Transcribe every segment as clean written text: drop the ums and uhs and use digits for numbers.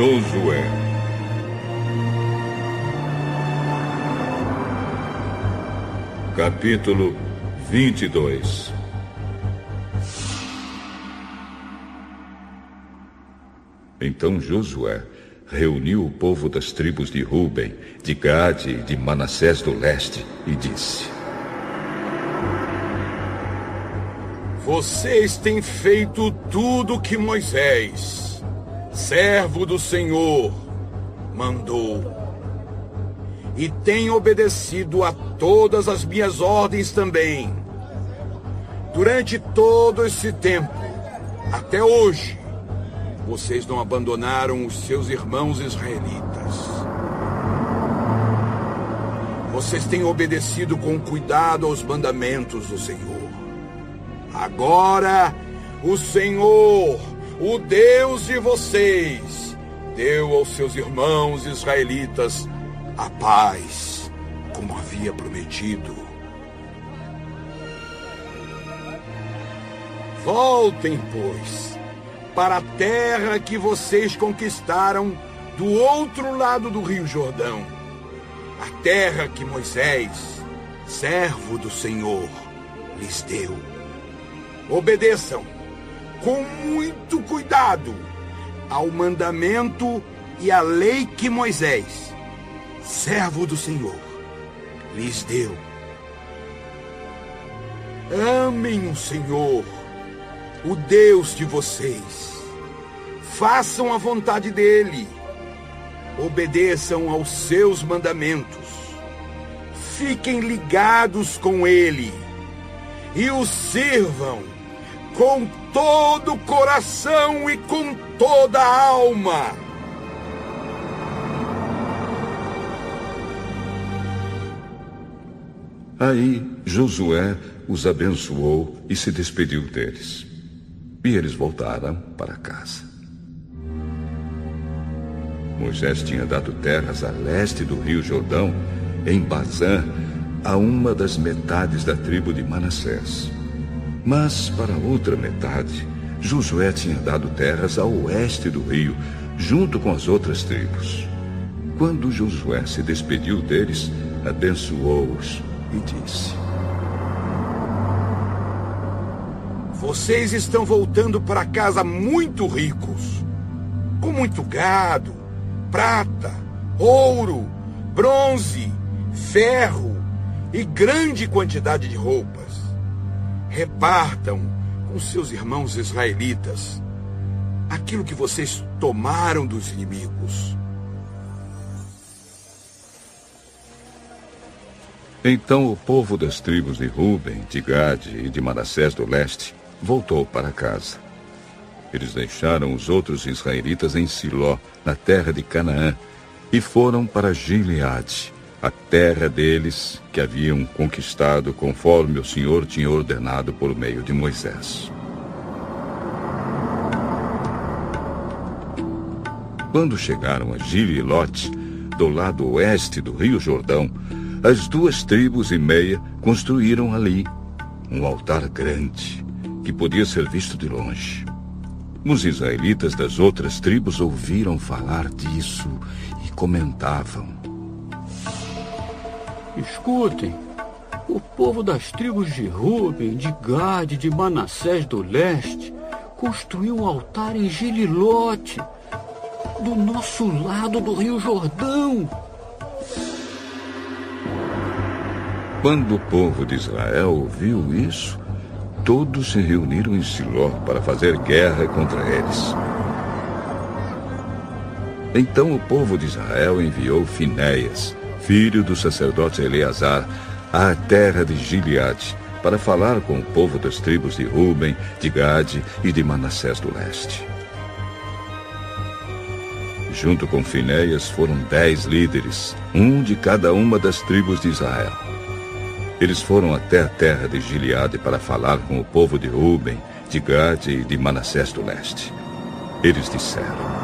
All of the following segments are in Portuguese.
Josué. Capítulo 22. Então Josué reuniu o povo das tribos de Ruben, de Gade e de Manassés do leste e disse: Vocês têm feito tudo o que Moisés, servo do Senhor, mandou. E têm obedecido a todas as minhas ordens também. Durante todo esse tempo, até hoje, vocês não abandonaram os seus irmãos israelitas. Vocês têm obedecido com cuidado aos mandamentos do Senhor. Agora, o Senhor, o Deus de vocês, deu aos seus irmãos israelitas a paz, como havia prometido. Voltem, pois, para a terra que vocês conquistaram do outro lado do Rio Jordão, a terra que Moisés, servo do Senhor, lhes deu. Obedeçam com muito cuidado ao mandamento e à lei que Moisés, servo do Senhor, lhes deu. Amem o Senhor, o Deus de vocês. Façam a vontade dele. Obedeçam aos seus mandamentos. Fiquem ligados com ele e o sirvam com todo o coração e com toda a alma. Aí Josué os abençoou e se despediu deles. E eles voltaram para casa. Moisés tinha dado terras a leste do rio Jordão, em Bazã, a uma das metades da tribo de Manassés. Mas para a outra metade, Josué tinha dado terras a oeste do rio, junto com as outras tribos. Quando Josué se despediu deles, abençoou-os e disse: Vocês estão voltando para casa muito ricos, com muito gado, prata, ouro, bronze, ferro e grande quantidade de roupas. Repartam com seus irmãos israelitas aquilo que vocês tomaram dos inimigos. Então o povo das tribos de Ruben, de Gade e de Manassés do leste voltou para casa. Eles deixaram os outros israelitas em Siló, na terra de Canaã, e foram para Gileade, a terra deles que haviam conquistado conforme o Senhor tinha ordenado por meio de Moisés. Quando chegaram a Gilelote, do lado oeste do rio Jordão, as 2 tribos e meia construíram ali um altar grande, que podia ser visto de longe. Os israelitas das outras tribos ouviram falar disso e comentavam: Escutem, o povo das tribos de Ruben, de Gade e de Manassés do leste construiu um altar em Gelilote, do nosso lado do rio Jordão. Quando o povo de Israel ouviu isso, todos se reuniram em Siló para fazer guerra contra eles. Então o povo de Israel enviou Finéias, filho do sacerdote Eleazar, à terra de Gileade, para falar com o povo das tribos de Ruben, de Gade e de Manassés do leste. Junto com Finéias foram 10 líderes, um de cada uma das tribos de Israel. Eles foram até a terra de Gileade para falar com o povo de Ruben, de Gade e de Manassés do leste. Eles disseram: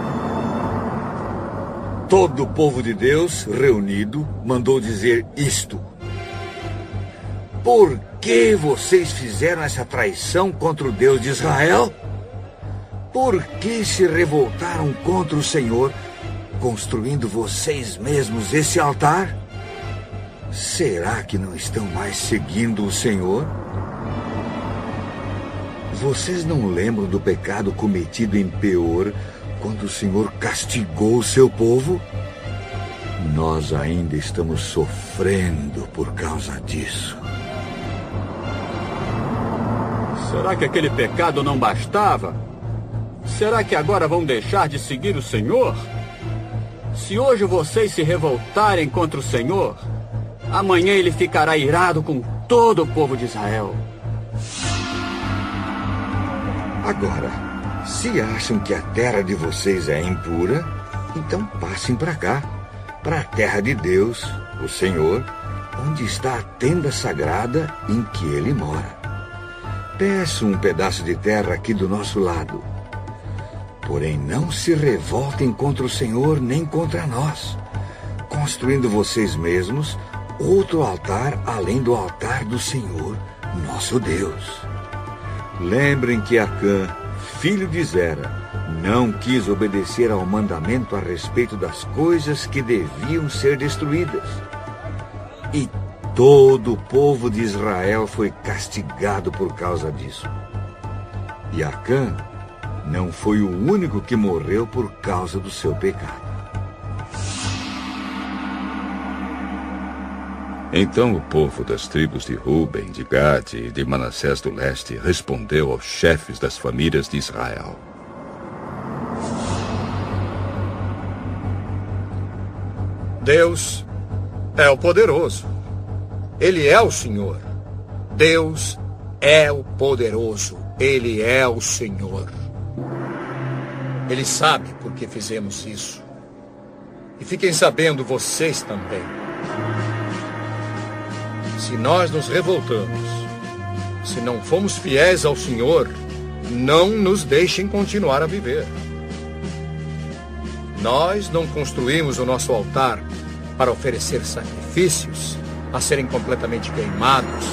Todo o povo de Deus reunido mandou dizer isto: Por que vocês fizeram essa traição contra o Deus de Israel? Por que se revoltaram contra o Senhor construindo vocês mesmos esse altar? Será que não estão mais seguindo o Senhor? Vocês não lembram do pecado cometido em Peor, quando o Senhor castigou o seu povo? Nós ainda estamos sofrendo por causa disso. Será que aquele pecado não bastava? Será que agora vão deixar de seguir o Senhor? Se hoje vocês se revoltarem contra o Senhor, amanhã ele ficará irado com todo o povo de Israel. Agora, se acham que a terra de vocês é impura, então passem para cá, para a terra de Deus, o Senhor, onde está a tenda sagrada em que ele mora. Peço um pedaço de terra aqui do nosso lado. Porém, não se revoltem contra o Senhor nem contra nós, construindo vocês mesmos outro altar além do altar do Senhor, nosso Deus. Lembrem que Acã, filho de Zera, não quis obedecer ao mandamento a respeito das coisas que deviam ser destruídas. E todo o povo de Israel foi castigado por causa disso. E Acã não foi o único que morreu por causa do seu pecado. Então o povo das tribos de Ruben, de Gade e de Manassés do Leste respondeu aos chefes das famílias de Israel: Deus é o poderoso. Ele é o Senhor. Deus é o poderoso. Ele é o Senhor. Ele sabe por que fizemos isso. E fiquem sabendo vocês também. Se nós nos revoltamos, se não fomos fiéis ao Senhor, não nos deixem continuar a viver. Nós não construímos o nosso altar para oferecer sacrifícios a serem completamente queimados,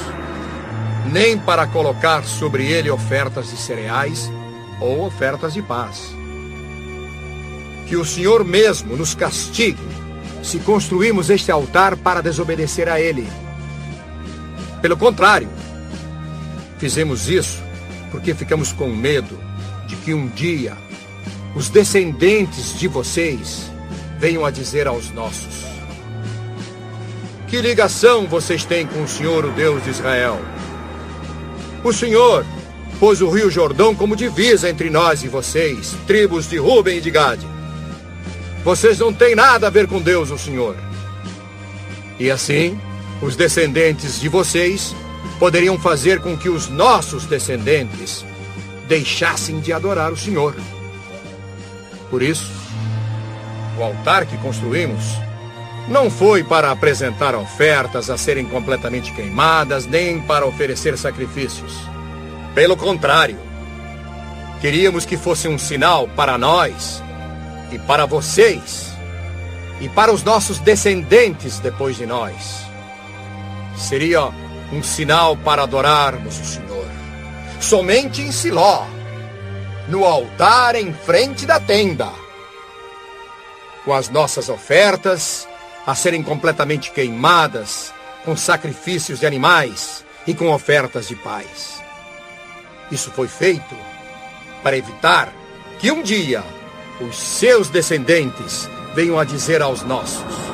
nem para colocar sobre ele ofertas de cereais ou ofertas de paz. Que o Senhor mesmo nos castigue se construímos este altar para desobedecer a ele. Pelo contrário, fizemos isso porque ficamos com medo de que um dia os descendentes de vocês venham a dizer aos nossos: que ligação vocês têm com o Senhor, o Deus de Israel? O Senhor pôs o rio Jordão como divisa entre nós e vocês, tribos de Ruben e de Gade. Vocês não têm nada a ver com Deus, o Senhor. E assim, os descendentes de vocês poderiam fazer com que os nossos descendentes deixassem de adorar o Senhor. Por isso, o altar que construímos não foi para apresentar ofertas a serem completamente queimadas, nem para oferecer sacrifícios. Pelo contrário, queríamos que fosse um sinal para nós e para vocês e para os nossos descendentes depois de nós. Seria um sinal para adorarmos o Senhor somente em Siló, no altar em frente da tenda, com as nossas ofertas a serem completamente queimadas, com sacrifícios de animais e com ofertas de paz. Isso foi feito para evitar que um dia os seus descendentes venham a dizer aos nossos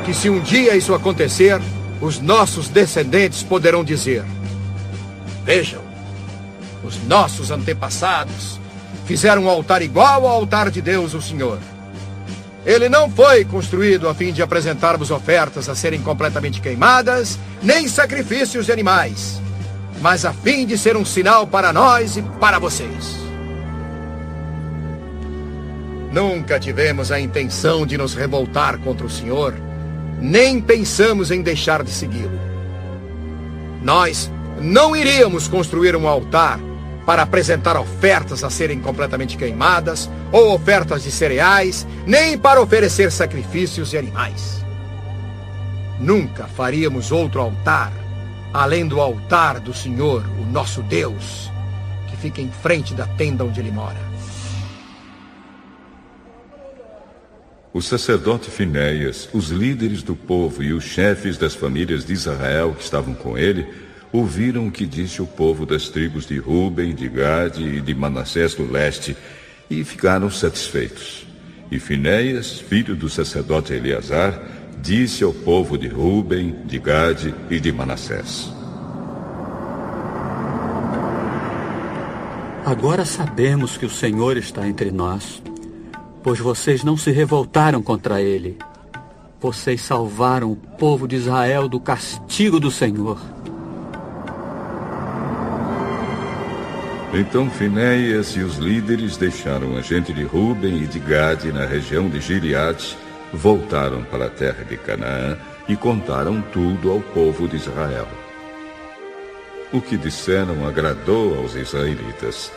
que, se um dia isso acontecer, os nossos descendentes poderão dizer: vejam, os nossos antepassados fizeram um altar igual ao altar de Deus, o Senhor. Ele não foi construído a fim de apresentarmos ofertas a serem completamente queimadas, nem sacrifícios de animais, mas a fim de ser um sinal para nós e para vocês. Nunca tivemos a intenção de nos revoltar contra o Senhor, nem pensamos em deixar de segui-lo. Nós não iríamos construir um altar para apresentar ofertas a serem completamente queimadas, ou ofertas de cereais, nem para oferecer sacrifícios de animais. Nunca faríamos outro altar, além do altar do Senhor, o nosso Deus, que fica em frente da tenda onde ele mora. O sacerdote Finéias, os líderes do povo e os chefes das famílias de Israel que estavam com ele, ouviram o que disse o povo das tribos de Ruben, de Gade e de Manassés do leste, e ficaram satisfeitos. E Finéias, filho do sacerdote Eleazar, disse ao povo de Ruben, de Gade e de Manassés: Agora sabemos que o Senhor está entre nós, pois vocês não se revoltaram contra ele. Vocês salvaram o povo de Israel do castigo do Senhor. Então Finéias e os líderes deixaram a gente de Ruben e de Gade na região de Gileade, voltaram para a terra de Canaã e contaram tudo ao povo de Israel. O que disseram agradou aos israelitas.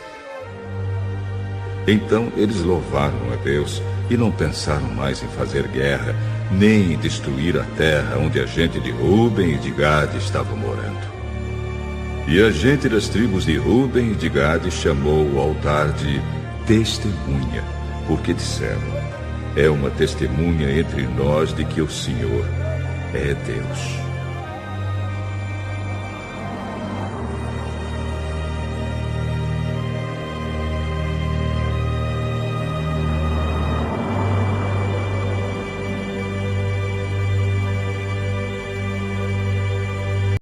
Então eles louvaram a Deus e não pensaram mais em fazer guerra, nem em destruir a terra onde a gente de Ruben e de Gade estava morando. E a gente das tribos de Ruben e de Gade chamou o altar de Testemunha, porque disseram: é uma testemunha entre nós de que o Senhor é Deus.